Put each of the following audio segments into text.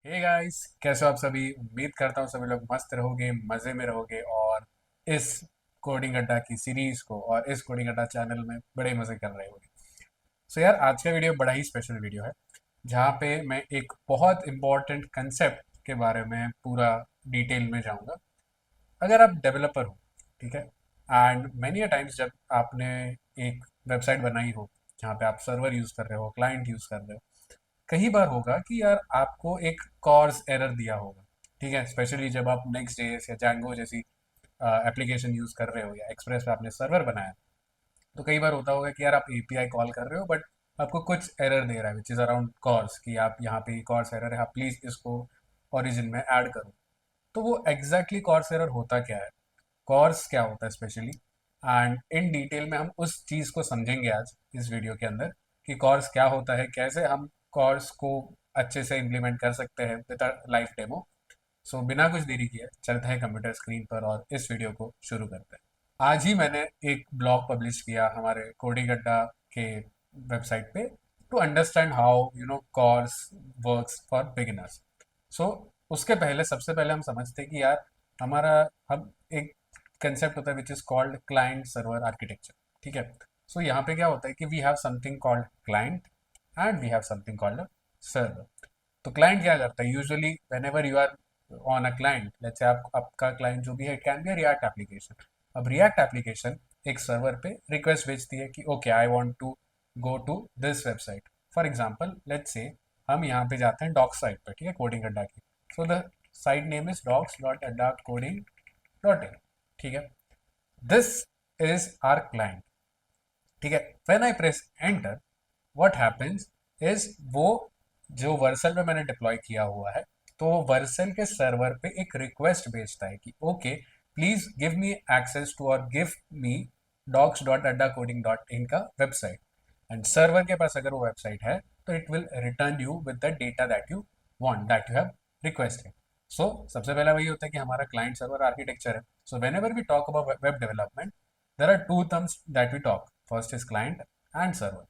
Hey guys, कैसे हो आप सभी। उम्मीद करता हूँ सभी लोग मस्त रहोगे, मज़े में रहोगे और इस कोडिंग अड्डा की सीरीज को और इस कोडिंग अड्डा चैनल में बड़े मज़े कर रहे होगे। सो यार, आज का वीडियो बड़ा ही स्पेशल वीडियो है जहाँ पे मैं एक बहुत इंपॉर्टेंट कंसेप्ट के बारे में पूरा डिटेल में जाऊँगा। अगर आप डेवलपर हो, ठीक है, एंड मैनी अ टाइम्स जब आपने एक वेबसाइट बनाई हो जहाँ पे आप सर्वर यूज़ कर रहे हो, क्लाइंट यूज़ कर रहे हो, कई बार होगा कि यार आपको एक कॉर्स एरर दिया होगा। ठीक है, स्पेशली जब आप नेक्स्ट जेएस या जैंगो जैसी एप्लीकेशन यूज़ कर रहे हो या एक्सप्रेस पे आपने सर्वर बनाया, तो कई बार होता होगा कि यार आप एपीआई कॉल कर रहे हो बट आपको कुछ एरर दे रहा है विच इज़ अराउंड कॉर्स, कि आप यहाँ पे कॉर्स एरर है, आप प्लीज़ इसको ओरिजिन में ऐड करो। तो वो एग्जैक्टली कॉर्स एरर होता क्या है, कॉर्स क्या होता है स्पेशली, एंड इन डिटेल में हम उस चीज़ को समझेंगे आज इस वीडियो के अंदर कि कॉर्स क्या होता है, कैसे हम कॉर्स को अच्छे से इम्प्लीमेंट कर सकते हैं विद लाइव डेमो। सो बिना कुछ देरी किए चलते हैं कंप्यूटर स्क्रीन पर और इस वीडियो को शुरू करते हैं। आज ही मैंने एक ब्लॉग पब्लिश किया हमारे कोडिंग अड्डा के वेबसाइट पे to understand how CORS works for beginners. So उसके पहले सबसे पहले हम समझते हैं कि यार हमारा हम एक कंसेप्ट होता है which is called client server architecture. ठीक है, सो यहाँ पे क्या होता है कि we have something called client and we have something called server. तो क्लाइंट क्या करता है, usually when ever you are on a client, let's say आप आपका क्लाइंट जो भी है, it can be React application. अब रिएक्ट एप्लीकेशन एक सर्वर पे रिक्वेस्ट भेजती है कि okay I want to go to this website. For example let's say हम यहाँ पे जाते हैं डॉक साइट पे, ठीक है, कोडिंग अड्डा की। So the site name is docs dot Adda coding dot in. ठीक है, दिस इज आर क्लाइंट। ठीक है, when I press enter, what happens is वो जो वर्सल में मैंने डिप्लॉय किया हुआ है, तो वो वर्सल के सर्वर पे एक रिक्वेस्ट भेजता है कि okay please give me access to और give me docs dot Adda coding dot in का वेबसाइट। एंड सर्वर के पास अगर वो वेबसाइट है तो it will return you with the data that you want, that you have requested. So सबसे पहला वही होता है कि हमारा क्लाइंट सर्वर आर्किटेक्चर है। So when ever we talk about web development, there are two terms that we talk. First is client and server.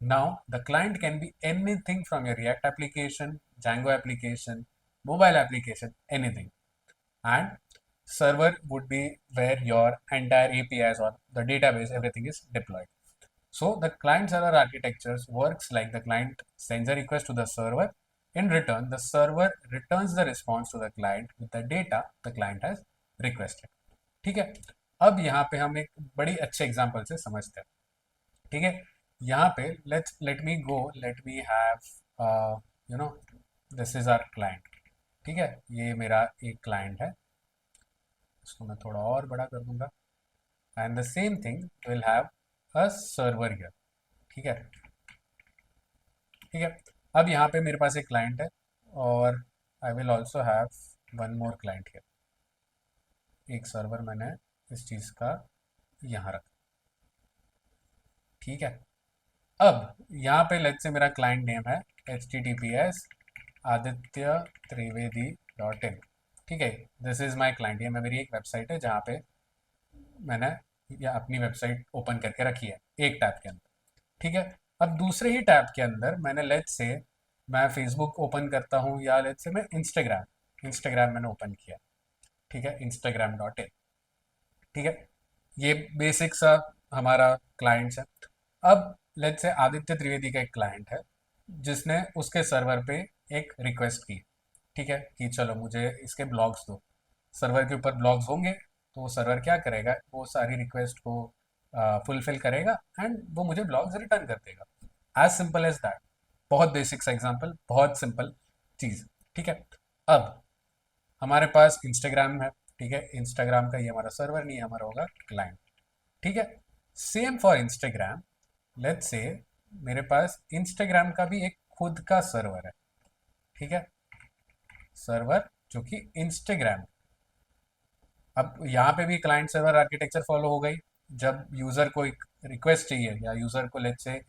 Now, the client can be anything from your React application, Django application, mobile application, anything. And server would be where your entire APIs or the database, everything is deployed. So the client server architectures works like the client sends a request to the server. In return, the server returns the response to the client with the data the client has requested. ठीक है, अब यहाँ पे हम एक बड़ी अच्छे example से समझते हैं। ठीक है, यहाँ पे let me go, let me have you know this is our client. ठीक है, ये मेरा एक क्लाइंट है, इसको मैं थोड़ा और बड़ा कर दूंगा and the same thing will have a server here. ठीक है, ठीक है, अब यहाँ पे मेरे पास एक क्लाइंट है और I will also have one more client here. एक सर्वर मैंने इस चीज़ का यहाँ रखा। ठीक है, अब यहाँ पे लेट्स से मेरा क्लाइंट नेम है https Aditya Trivedi dot in. ठीक है, दिस इज माई क्लाइंट, ये मेरी एक वेबसाइट है जहाँ पे मैंने या अपनी वेबसाइट ओपन करके रखी है एक टैब के अंदर। ठीक है, अब दूसरे ही टैब के अंदर मैंने लेट्स से मैं फेसबुक ओपन करता हूँ या लेट्स से मैं इंस्टाग्राम इंस्टाग्राम मैंने ओपन किया। ठीक है, इंस्टाग्राम डॉट इन। ठीक है, ये बेसिक सा हमारा क्लाइंट्स है। अब लेट्स से आदित्य त्रिवेदी का एक क्लाइंट है जिसने उसके सर्वर पे एक रिक्वेस्ट की। ठीक है, कि चलो मुझे इसके ब्लॉग्स दो। सर्वर के ऊपर ब्लॉग्स होंगे तो वो सर्वर क्या करेगा, वो सारी रिक्वेस्ट को फुलफिल करेगा एंड वो मुझे ब्लॉग्स रिटर्न कर देगा। As simple as that. बहुत बेसिक सा एग्जांपल, बहुत सिंपल चीज़। ठीक है, अब हमारे पास इंस्टाग्राम है। ठीक है, इंस्टाग्राम का ये हमारा सर्वर नहीं है, हमारा होगा क्लाइंट। ठीक है, same for Instagram. Let's say मेरे पास इंस्टाग्राम का भी एक खुद का सर्वर है। ठीक है, सर्वर जो कि इंस्टाग्राम। अब यहाँ पे भी क्लाइंट सर्वर आर्किटेक्चर फॉलो हो गई। जब यूजर को एक रिक्वेस्ट चाहिए या यूजर को let's say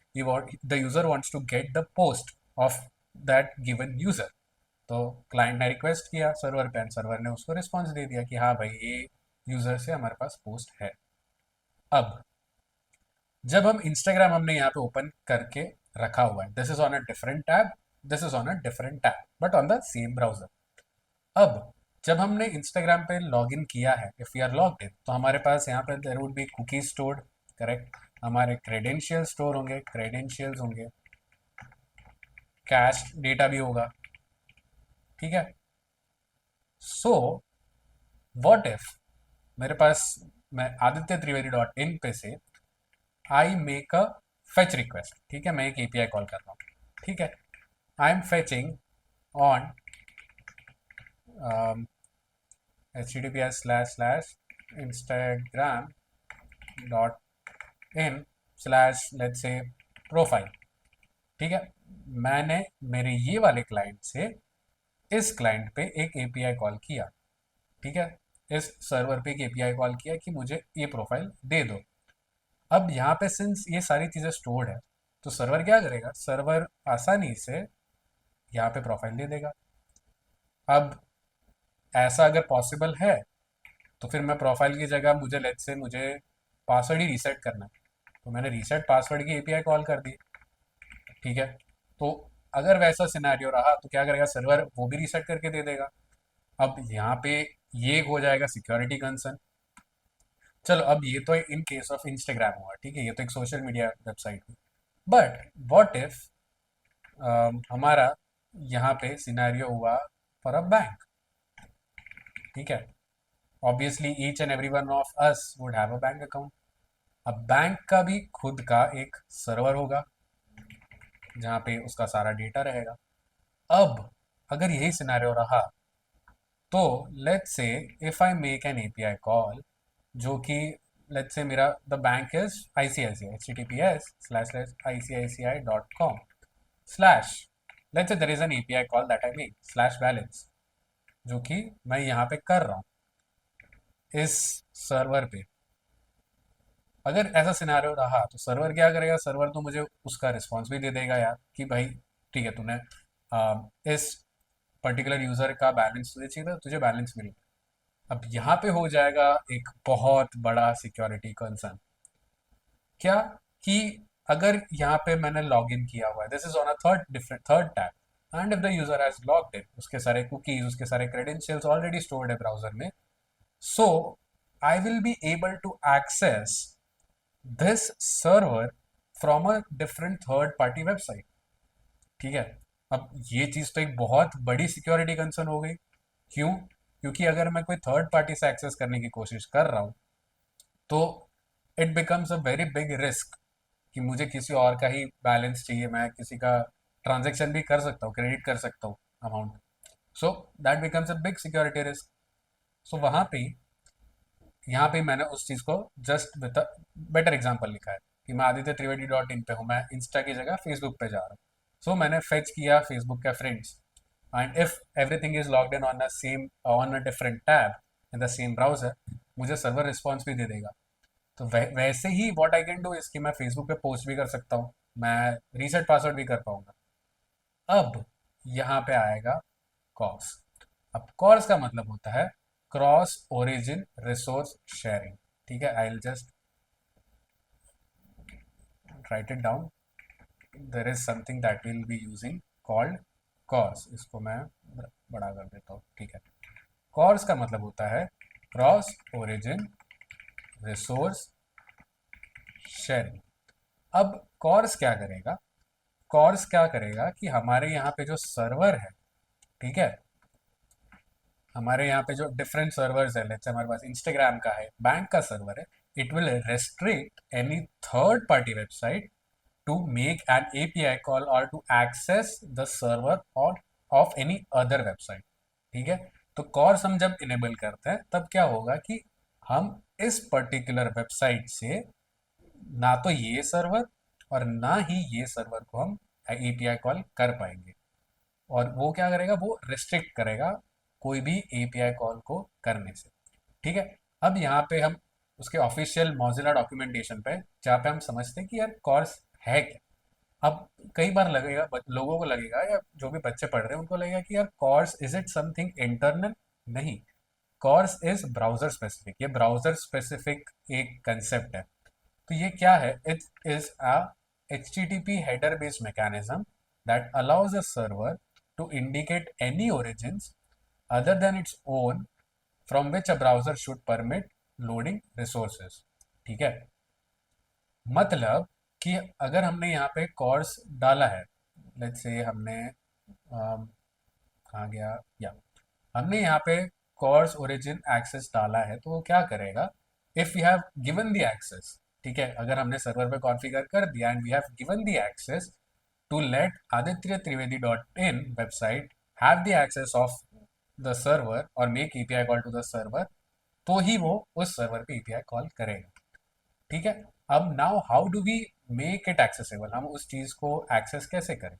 the user wants to get the post of that given user, तो क्लाइंट ने रिक्वेस्ट किया सर्वर पे एंड सर्वर ने उसको रिस्पॉन्स दे दिया कि हाँ भाई ये यूजर से हमारे पास पोस्ट है। अब जब हम इंस्टाग्राम हमने यहाँ पे ओपन करके रखा हुआ है, this is on a different tab this is on a different tab but on the same browser. अब जब हमने इंस्टाग्राम पे लॉग इन किया है, if we are logged in, तो हमारे पास यहाँ पे there would be cookies stored, correct. हमारे क्रेडेंशियल स्टोर होंगे, क्रेडेंशियल्स होंगे, कैश डेटा भी होगा, ठीक है। सो व्हाट इफ मेरे पास, मैं आदित्य त्रिवेदी डॉट इन पे से I make a fetch request, ठीक है, मैं एक एपीआई कॉल कर रहा हूँ, ठीक है। I am fetching on https://instagram dot in slash let's से प्रोफाइल, ठीक है। मैंने मेरे ये वाले क्लाइंट से इस क्लाइंट पे एक एपीआई कॉल किया, ठीक है, इस सर्वर पे एक एपीआई कॉल किया कि मुझे ये प्रोफाइल दे दो। अब यहाँ पे सिंस ये सारी चीज़ें स्टोर्ड है, तो सर्वर क्या करेगा, सर्वर आसानी से यहाँ पे प्रोफाइल दे देगा। अब ऐसा अगर पॉसिबल है तो फिर मैं प्रोफाइल की जगह मुझे लेट्स से मुझे पासवर्ड ही रीसेट करना है, तो मैंने रीसेट पासवर्ड की एपीआई कॉल कर दी, ठीक है। तो अगर वैसा सिनेरियो रहा तो क्या करेगा सर्वर, वो भी रीसेट करके दे देगा। अब यहाँ पे ये हो जाएगा सिक्योरिटी कंसर्न। चलो अब ये तो इन केस ऑफ इंस्टाग्राम हुआ, ठीक है, ये तो एक सोशल मीडिया वेबसाइट हुई। बट व्हाट इफ हमारा यहाँ पे सिनेरियो हुआ फॉर अ बैंक, ठीक है। Obviously each and every one of us would have a bank account. अब बैंक का भी खुद का एक सर्वर होगा जहाँ पे उसका सारा डेटा रहेगा। अब अगर यही सिनेरियो रहा तो let's say if I make an API call, जो कि लेट्स से मेरा the bank is ICICI, https://icici.com slash let's say there is an API call that I make slash balance, जो कि मैं यहाँ पे कर रहा हूँ इस सर्वर पे। अगर ऐसा सिनेरियो रहा तो सर्वर क्या करेगा, सर्वर तो मुझे उसका रिस्पॉन्स भी दे देगा यार कि भाई ठीक है, तूने इस पर्टिकुलर यूजर का बैलेंस तुझे चाहिए था, तुझे बैलेंस मिल गया। अब यहाँ पे हो जाएगा एक बहुत बड़ा सिक्योरिटी कंसर्न, क्या कि अगर यहाँ पे मैंने लॉग इन किया हुआ है, this is on a third tab, and if the user has logged in, उसके सारे कुकीज, उसके सारे क्रेडेंशियल्स ऑलरेडी स्टोर्ड है ब्राउजर में, so I will be able to access this server from a different third party website, ठीक है। अब ये चीज तो एक बहुत बड़ी सिक्योरिटी कंसर्न हो गई। क्यों? क्योंकि अगर मैं कोई थर्ड पार्टी से एक्सेस करने की कोशिश कर रहा हूँ तो it becomes a very big risk कि मुझे किसी और का ही बैलेंस चाहिए, मैं किसी का ट्रांजेक्शन भी कर सकता हूँ, क्रेडिट कर सकता हूँ amount. So that becomes a big security risk. So वहाँ पे, यहाँ पे मैंने उस चीज़ को जस्ट विद बेटर एग्जाम्पल लिखा है कि मैं आदित्य त्रिवेदी डॉट इन पे हूँ, मैं इंस्टा की जगह फेसबुक पे जा रहा हूँ। सो मैंने फेच किया फेसबुक का friends, and if everything is logged in on a same on a different tab in the same browser, मुझे सर्वर रिस्पॉन्स भी दे देगा। तो वैसे ही व्हाट आई कैन डू इसकी मैं फेसबुक पे पोस्ट भी कर सकता हूँ, मैं रीसेट पासवर्ड भी कर पाऊंगा। अब यहाँ पे आएगा कॉस। अब कॉर्स का मतलब होता है क्रॉस ओरिजिन रिसोर्स शेयरिंग, ठीक है। I will just write it down, there is something that will be using called CORS, इसको मैं बड़ा कर देता हूँ, ठीक है। कॉर्स का मतलब होता है क्रॉस ओरिजिन रिसोर्स शेयरिंग। अब कॉर्स क्या करेगा, कॉर्स क्या करेगा कि हमारे यहाँ पे जो सर्वर है, ठीक है, हमारे यहाँ पे जो डिफरेंट सर्वर्स है, लेट्स से हमारे पास इंस्टाग्राम का है, बैंक का सर्वर है, it will restrict any third party website to make an API call or to access the server or of any other website, ठीक है। तो कॉर्स हम जब इनेबल करते हैं तब क्या होगा कि हम इस पर्टिकुलर वेबसाइट से ना तो ये सर्वर और ना ही ये सर्वर को हम एपीआई कॉल कर पाएंगे, और वो क्या करेगा, वो रिस्ट्रिक्ट करेगा कोई भी एपीआई कॉल को करने से, ठीक है। अब यहाँ पे हम उसके ऑफिशियल मॉजिला डॉक्यूमेंटेशन पे, जहाँ पे हम समझते हैं कि यार कॉर्स है क्या। अब कई बार लगेगा, लोगों को लगेगा या जो भी बच्चे पढ़ रहे हैं उनको लगेगा कि यार CORS is it something internal. नहीं, कॉर्स इज ब्राउजर स्पेसिफिक, ये ब्राउजर स्पेसिफिक एक कंसेप्ट है। तो ये क्या है, it is a HTTP header based mechanism that allows a server to indicate any origins other than its own from which a browser should permit loading resources. ठीक है, मतलब कि अगर हमने यहाँ पे कॉर्स डाला है, लेट्स से हमने कहाँ गया, या हमने यहाँ पे कोर्स ओरिजिन एक्सेस डाला है, तो वो क्या करेगा, if you have given the access, ठीक है, अगर हमने सर्वर पे कॉन्फ़िगर कर दिया and we have given the access to let Aditya Trivedi dot in website have the access of the server और make API call to the server, तो ही वो उस सर्वर पे एपीआई कॉल करेगा। ठीक है, अब now how do we make it accessible, हम उस चीज़ को एक्सेस कैसे करें।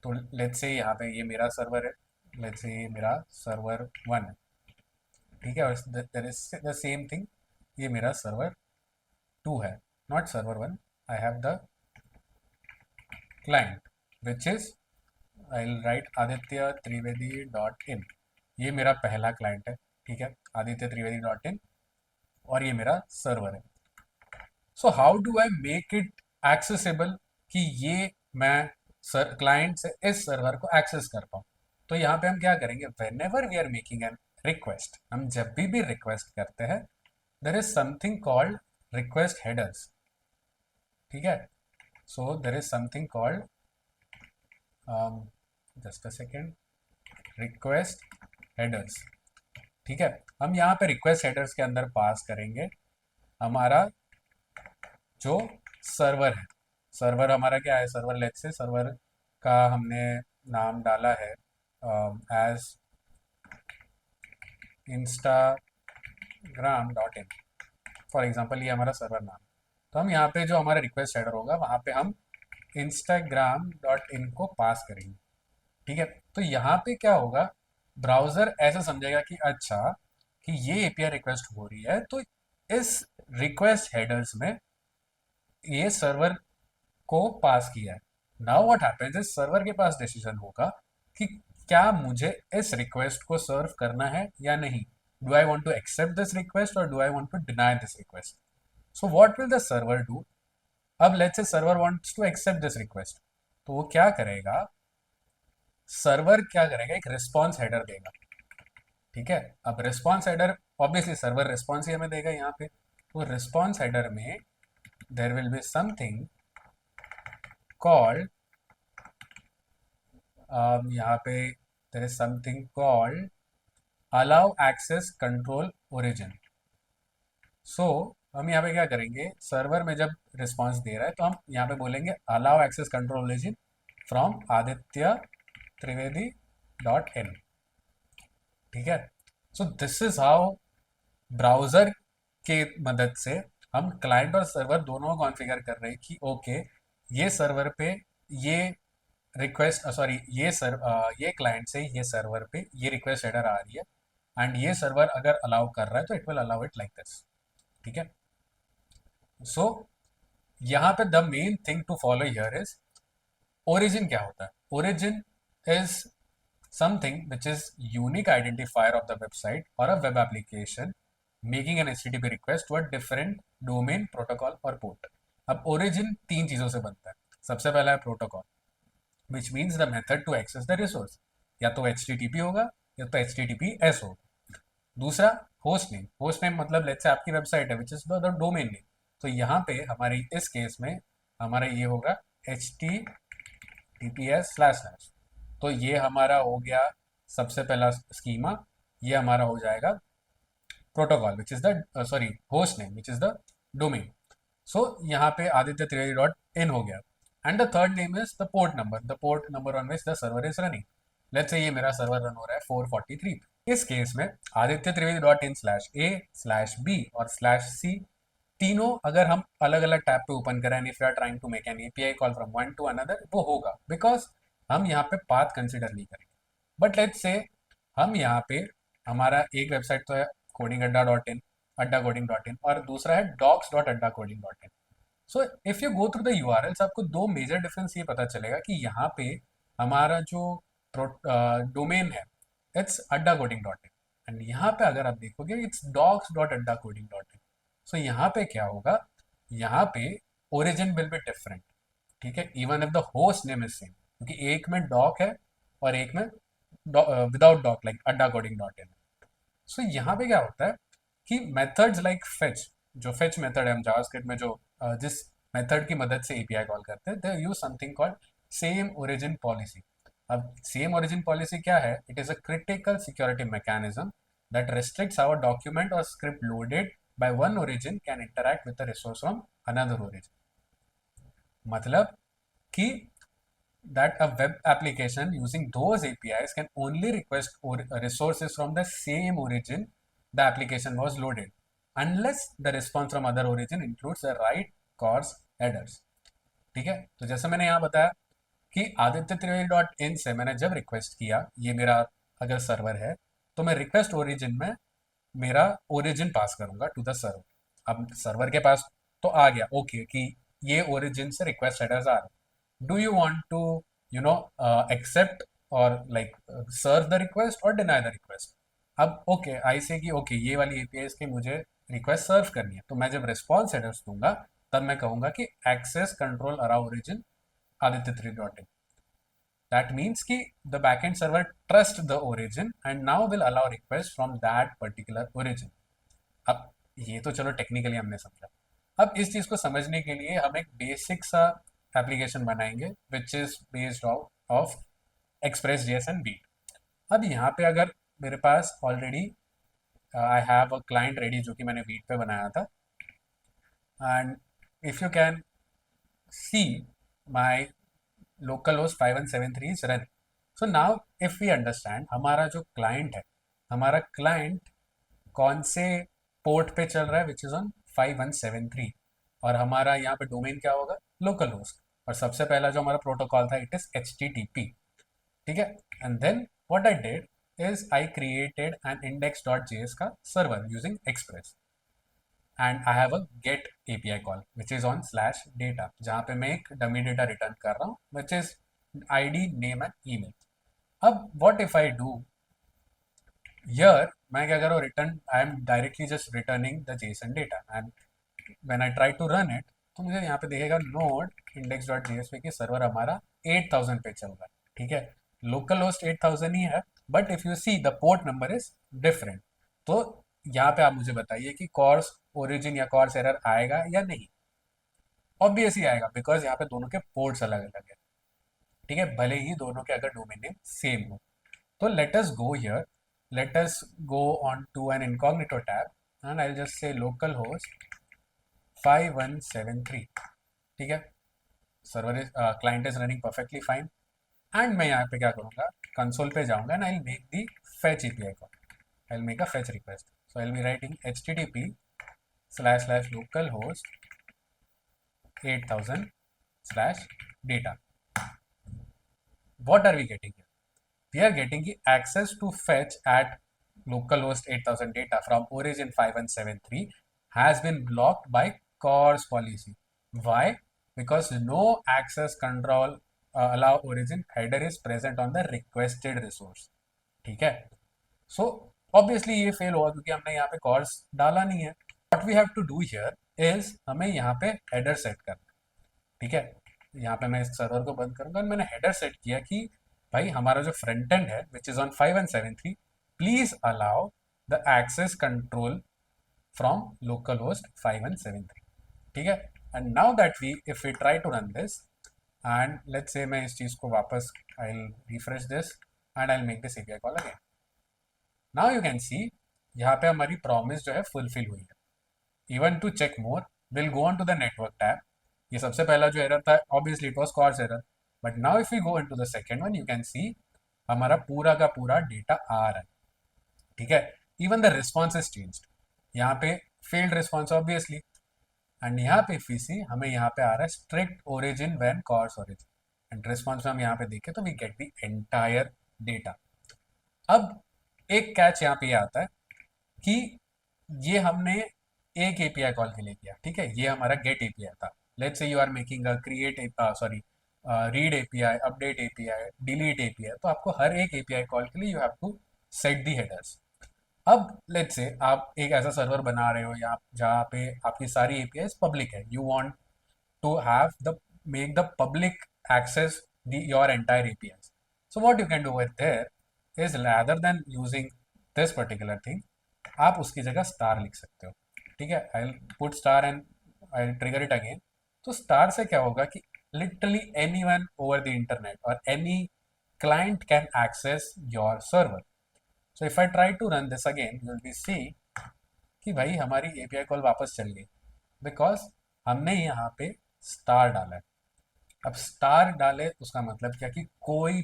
तो लेट्स से यहाँ पे ये मेरा सर्वर है, लेट्स से ये मेरा सर्वर 1 है, ठीक है, और there is the same thing, ये मेरा सर्वर 2 है, not server 1, I have the client which is, I will write Aditya Trivedi dot in, ये मेरा पहला क्लाइंट है, ठीक है, आदित्य त्रिवेदी डॉट इन, और ये मेरा सर्वर है। So how do I make it accessible कि ये मैं क्लाइंट से इस सर्वर को एक्सेस कर पाऊँ। तो यहाँ पे हम क्या करेंगे, when ever we are making an request, हम जब भी रिक्वेस्ट करते हैं, there is something called request headers, ठीक है, so there is something called, just a second, request headers, ठीक है, हम यहाँ पे रिक्वेस्ट हेडर्स के अंदर पास करेंगे हमारा जो सर्वर है। सर्वर हमारा क्या है, सर्वर लेट्स से सर्वर का हमने नाम डाला है as Instagram dot in, for example ये हमारा सर्वर नाम। तो हम यहाँ पे जो हमारा रिक्वेस्ट हेडर होगा वहाँ पे हम इंस्टाग्राम डॉट इन को पास करेंगे, ठीक है। तो यहाँ पे क्या होगा, ब्राउज़र ऐसा समझेगा कि अच्छा कि ये एपीआई रिक्वेस्ट हो रही है, तो इस रिक्वेस्ट हेडर्स में ये सर्वर को पास किया है। Now what happens is, server के पास डिसीजन होगा कि क्या मुझे इस रिक्वेस्ट को सर्व करना है या नहीं, do I want to accept this request और do I want to deny this request. So what will the server do, अब let's say server wants to accept this request, तो वो क्या करेगा, सर्वर क्या करेगा, एक रिस्पॉन्स हेडर देगा, ठीक है। अब response header obviously server response ही हमें देगा यहाँ पे, तो रिस्पॉन्स हेडर में there will be something called, यहाँ पे there is something called allow access control origin. सो हम यहाँ पे क्या करेंगे, सर्वर में जब रिस्पॉन्स दे रहा है तो हम यहाँ पे बोलेंगे allow access control origin from Aditya Trivedi dot in, ठीक है। So this is how browser के मदद से हम क्लाइंट और सर्वर दोनों को कॉन्फ़िगर कर रहे हैं कि ओके ये सर्वर पे ये रिक्वेस्ट, सॉरी ये क्लाइंट से ये सर्वर पे ये रिक्वेस्ट हेडर आ रही है एंड ये सर्वर अगर अलाउ कर रहा है तो it will allow it like this, ठीक है। सो यहाँ पे the main thing to follow here is origin क्या होता है। Origin is something which is unique identifier of the website और a web application making an HTTP request to a different domain protocol और port. अब origin तीन चीज़ों से बनता है, सबसे पहला है protocol which means the method to access the resource, या तो HTTP होगा या तो HTTPS होगा। दूसरा होस्ट नेम मतलब लेट्स से आपकी वेबसाइट है which is the domain name, तो यहाँ पे हमारी इस केस में हमारा ये होगा HTTPS// तो ये हमारा हो गया सबसे पहला स्कीमा, ये हमारा हो जाएगा protocol which is the sorry host name which is the domain. So यहाँ पे आदित्य त्रिवेदी डॉट इन हो गया and the third name is the port number on which the server is running. Let's say ये मेरा सर्वर रन हो रहा है 443 पे। इस केस में आदित्य त्रिवेदी डॉट इन /a/b और /c तीनों अगर हम अलग अलग टैब पे ओपन करें, if you are trying to make an API call from one to another, वो होगा बिकॉज हम यहाँ पे पाथ कंसिडर नहीं करेंगे। बट लेट्स से हम यहाँ पे हमारा एक वेबसाइट तो है कोडिंग अड्डा डॉट इन, अड्डा कोडिंग डॉट इन, और दूसरा है docs dot Adda coding dot in. So if you go through the URLs आपको दो मेजर डिफरेंस ये पता चलेगा कि यहाँ पे हमारा जो डोमेन है इट्स अड्डा कोडिंग डॉट इन एंड यहाँ पे अगर आप देखोगे it's docs dot Adda coding dot इन। सो यहाँ पे क्या होगा, यहाँ पे ओरिजिन विल बी डिफरेंट, ठीक है, even if the host name is same. क्योंकि एक में डॉक है और एक में विदाउट डॉक, लाइक अड्डा कोडिंग डॉट इन। सो यहाँ पे क्या होता है कि मेथड्स लाइक फेच, जो फेच मेथड है हम जावास्क्रिप्ट में जो जिस मेथड की मदद से एपीआई कॉल करते हैं, they use something called same origin policy. अब सेम ओरिजिन पॉलिसी क्या है? It is a critical security mechanism that restricts our document or script loaded by one origin can interact with the resource from another origin। मतलब कि that a web application using those APIs can only request resources from the same origin the application was loaded, unless the response from other origin includes the right cause headers। ठीक है, तो जैसा मैंने यहाँ बताया कि आदित्य त्रिवेदी डॉट इन से मैंने जब रिक्वेस्ट किया, ये मेरा अगर सर्वर है, तो मैं रिक्वेस्ट ओरिजिन में मेरा ओरिजिन पास करूंगा टू द सर्वर। अब सर्वर के पास तो आ गया ओके कि ये ओरिजिन से रिक्वेस्ट हेडर्स आ रहे। Do you want to accept और लाइक सर्व द रिक्वेस्ट और डिनाई द रिक्वेस्ट? अब ओके आई से कि ओके ये वाली एपीआई की मुझे रिक्वेस्ट सर्व करनी है, तो मैं जब रिस्पॉन्स हेडर्स दूंगा तब मैं कहूंगा कि access control allow origin Aditya three dot in. That means कि the backend server trust the origin and now will allow request from that particular origin। अब ये तो चलो टेक्निकली हमने समझा। अब इस चीज को समझने के लिए हम एक बेसिक सा एप्लीकेशन बनाएंगे which is based of Express JS and Vite. अब यहाँ पे अगर मेरे पास already I have a client ready जो कि मैंने बीट पे बनाया था, and if you can see my local host 5173 is running। So now if we understand हमारा जो क्लाइंट है, हमारा क्लाइंट कौन से पोर्ट पे चल रहा है, विच इज ऑन 5173, और हमारा यहाँ पे डोमेन क्या होगा? Local host. और सबसे पहला जो हमारा प्रोटोकॉल था इट इज HTTP। ठीक है, and then what I did is I created an index.js का server using express, and I have a get API call which is on slash data, जहाँ पे मैं एक डमी डेटा रिटर्न कर रहा हूँ which is ID, name and email. अब what if I do here, मैं क्या कर रहा हूँ? Return, I am directly just returning the JSON data, and when I try to run it तो मुझे यहाँ पे दिखेगा नोड index.jsp की सर्वर हमारा 8000 पे चल रहा है। ठीक है, लोकल होस्ट 8000 ही है, but if you see the port number is different. तो यहाँ पे आप मुझे बताइए कि कॉर्स ओरिजिन या कॉर्स एरर आएगा या नहीं? ऑब्वियसली आएगा, बिकॉज यहाँ पे दोनों के पोर्ट्स अलग अलग है। ठीक है, भले ही दोनों के अगर डोमेन नेम सेम हो। तो let us go here, let us go on to an incognito tab and I'll just say localhost 5173। ठीक है, server is client is running perfectly fine, and मैं यहाँ पे क्या करूँगा? कंसोल पे जाऊँगा and I make the fetch API call. I make a fetch request, so I be writing http//localhost 8000/data। what are we getting here? We are getting the access to fetch at localhost 8000 data from origin 5173 has been blocked by CORS policy। Why? Because no access control allow origin header is present on the requested resource। ठीक है, so obviously ये fail होगा क्योंकि हमने यहाँ पे course डाला नहीं है। What we have to do here is हमें यहाँ पे हेडर सेट करना। ठीक है, यहाँ पे मैं इस सर्वर को बंद करूंगा और मैंने हेडर सेट किया कि भाई हमारा जो फ्रंट एंड है which is on 5173, please allow the access control from local host 5173। ठीक है, and now that we if we try to run this and let's say मैं इस चीज को वापस I will refresh this and I will make this API call again. Now you can see यहाँ पे हमारी प्रॉमिस जो है फुलफिल हुई है। Even to check more will go on to the network tab. ये सबसे पहला जो एरर था obviously it was CORS error, but now if we go into the second one you can see हमारा पूरा का पूरा डेटा आ रहा है। ठीक है, even the response is changed. यहाँ पे फेल्ड रिस्पॉन्स ऑब्वियसली, एंड यहाँ पे इफ वी सी हमें यहाँ पे आ रहा है strict origin when CORS origin, and response में हम यहाँ पे देखें तो we get the entire data. अब एक कैच यहाँ पे ये आता है कि ये हमने एक एपीआई कॉल के लिए किया। ठीक है, ये हमारा गेट एपीआई था। Let's say you are making a create sorry read API, update API, delete API, तो आपको हर एक एपीआई कॉल के लिए you have to set the headers. अब लेट्स से आप एक ऐसा सर्वर बना रहे हो या जहाँ पे आपकी सारी एपीआई पब्लिक है, you want to have the make the public access your entire APIs. So what you can do with there is rather than using this particular thing, आप उसकी जगह स्टार लिख सकते हो. ठीक है, I put star and I trigger it again. तो star से क्या होगा कि literally anyone over the internet or any client can access your server. So if I try to run this again, you will be see कि भाई हमारी API call वापस चल गई बिकॉज हमने यहाँ पे स्टार डाला है. अब स्टार डाले उसका मतलब क्या कि कोई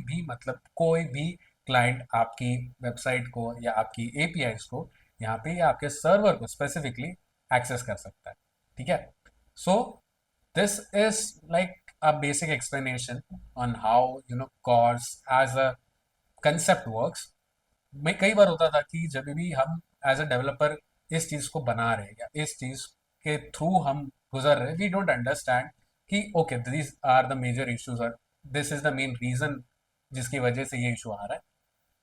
भी क्लाइंट आपकी वेबसाइट को या आपकी एपीआईज को यहाँ पे या आपके सर्वर को स्पेसिफिकली एक्सेस कर सकता है. ठीक है. So this is like a basic explanation on how CORS as a concept works. मैं कई बार होता था कि जब भी हम एज अ डेवलपर इस चीज़ को बना रहे हैं या इस चीज़ के थ्रू हम गुजर रहे, वी डोंट अंडरस्टैंड कि okay this are the major issues और this is the main reason जिसकी वजह से ये इशू आ रहा है.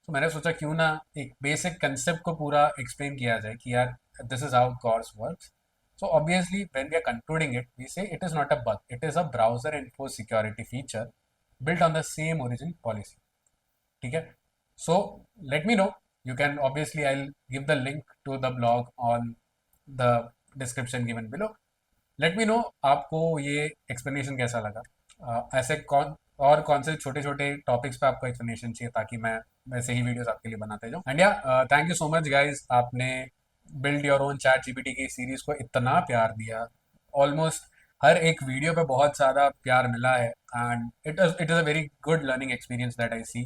तो मैंने सोचा क्यों ना एक बेसिक कंसेप्ट को पूरा एक्सप्लेन किया जाए कि यार this is how CORS works. So obviously, when we are concluding it, we say it is not a bug. It is a browser enforced security feature built on the same origin policy. ठीक है. So let me know. You can obviously I'll give the link to the blog on the description given below. Let me know आपको ये explanation कैसा लगा. ऐसे कौन से छोटे छोटे टॉपिक्स पे आपको एक्सप्लेनेशन चाहिए ताकि मैं वैसे ही वीडियोस आपके लिए बनाते जाऊँ. एंड या thank you so much guys, आपने build your own chat GPT की सीरीज को इतना प्यार दिया. ऑलमोस्ट हर एक वीडियो पे बहुत ज़्यादा प्यार मिला है and it is a very good learning experience that I see.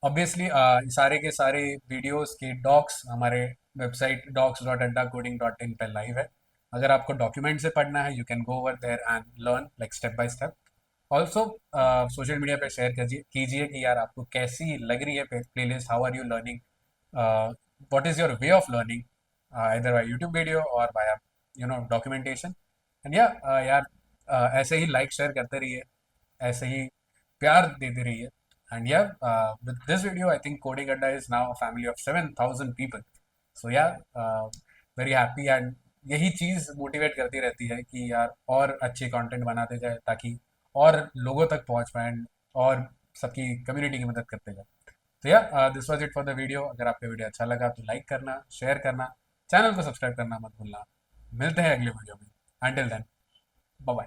Obviously सारे के सारे वीडियोस के डॉक्स हमारे वेबसाइट docs.addaCoding.in पे लाइव है. अगर आपको डॉक्यूमेंट से पढ़ना है, you can go over there and learn like step by step. Also social media पे शेयर कीजिए कि यार आपको कैसी लग रही है playlist. How are you learning, what is your way of learning, either by YouTube video or by documentation. And या यार ऐसे ही लाइक शेयर करते रहिए, ऐसे ही प्यार देते रहिए. एंड या with this video I think Coding Adda is now a family of 7,000 people. So yeah, very happy. And यही चीज़ मोटिवेट करती रहती है कि यार और अच्छे कंटेंट बनाते जाए ताकि और लोगों तक पहुंच पाए और सबकी कम्युनिटी की मदद करते जाए. तो या this was it for the video. अगर आपको वीडियो अच्छा लगा तो लाइक करना, शेयर करना, चैनल को सब्सक्राइब करना मत भूलना. मिलते हैं अगले वीडियो में. Until then, bye bye.